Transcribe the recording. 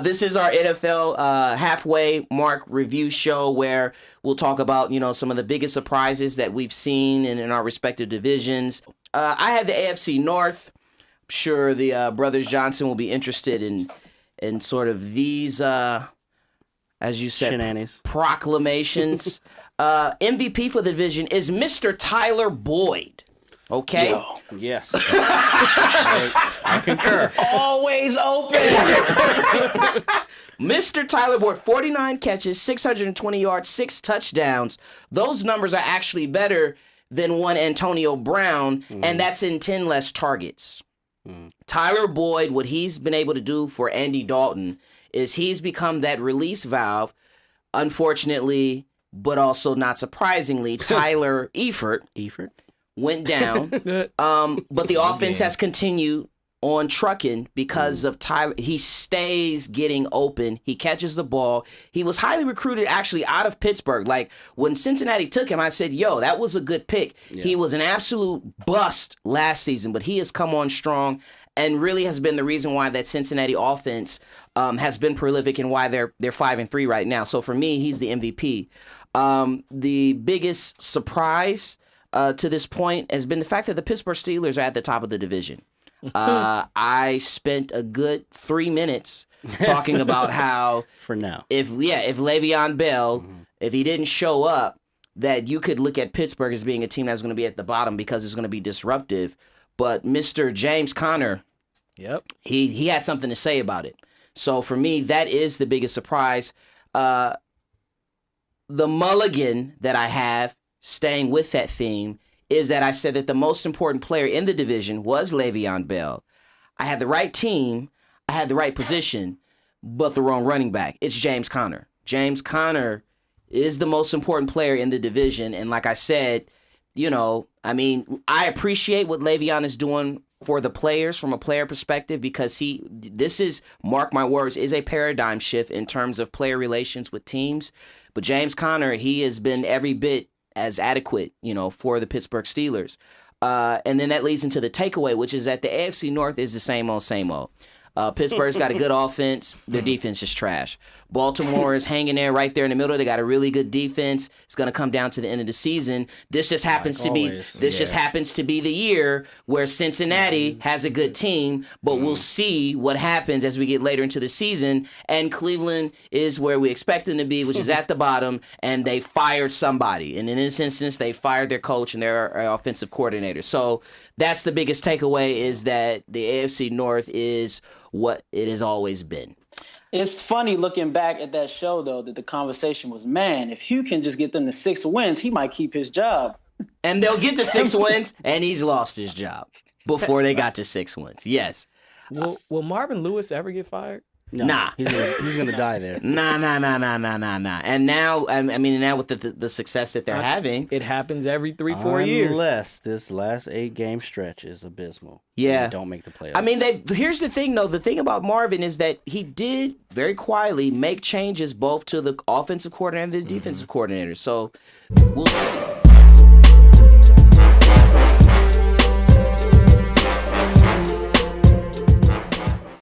This is our NFL halfway mark review show where we'll talk about, some of the biggest surprises that we've seen in our respective divisions. I had the AFC North. I'm sure the brothers Johnson will be interested in sort of these, as you said, shenanigans, proclamations. MVP for the division is Mr. Tyler Boyd. Okay. Yo. Yes. I concur. Always open. Mr. Tyler Boyd, 49 catches, 620 yards, 6 touchdowns. Those numbers are actually better than one Antonio Brown, and that's in 10 less targets. Tyler Boyd, what he's been able to do for Andy Dalton is he's become that release valve. Unfortunately, but also not surprisingly, Tyler Eifert went down, but the offense has continued on trucking because of Tyler. He stays getting open. He catches the ball. He was highly recruited actually out of Pittsburgh. Like when Cincinnati took him, I said, yo, that was a good pick. Yeah. He was an absolute bust last season, but he has come on strong and really has been the reason why that Cincinnati offense has been prolific and why they're 5-3 right now. So for me, he's the MVP. The biggest surprise to this point has been the fact that the Pittsburgh Steelers are at the top of the division. I spent a good 3 minutes talking about how for now, if Le'Veon Bell, if he didn't show up, that you could look at Pittsburgh as being a team that's going to be at the bottom because it's going to be disruptive. But Mr. James Conner, he had something to say about it. So for me, that is the biggest surprise. The mulligan that I have, staying with that theme, is that I said that the most important player in the division was Le'Veon Bell. I had the right team, I had the right position, but the wrong running back. It's James Conner. James Conner is the most important player in the division, and like I said, I appreciate what Le'Veon is doing for the players from a player perspective because this is, mark my words, is a paradigm shift in terms of player relations with teams. But James Conner, he has been every bit as adequate, for the Pittsburgh Steelers. And then that leads into the takeaway, which is that the AFC North is the same old, same old. Pittsburgh's got a good offense. Their defense is trash. Baltimore is hanging there right there in the middle. They got a really good defense. It's going to come down to the end of the season. This just happens to be the year where Cincinnati has a good team, but we'll see what happens as we get later into the season. And Cleveland is where we expect them to be, which is at the bottom, and they fired somebody. And in this instance, they fired their coach and their offensive coordinator. So that's the biggest takeaway, is that the AFC North is what it has always been. It's funny looking back at that show, though, that the conversation was, man, if Hugh can just get them to 6 wins, he might keep his job. And they'll get to 6 wins, and he's lost his job before they got to 6 wins. Yes. Will Marvin Lewis ever get fired? No, nah, he's gonna die there. Nah. And now, now with the success that they're having, it happens every 3-4 years. Unless this last 8-game stretch is abysmal. Yeah, they don't make the playoffs. Here's the thing, though. The thing about Marvin is that he did very quietly make changes both to the offensive coordinator and the defensive coordinator. So we'll see.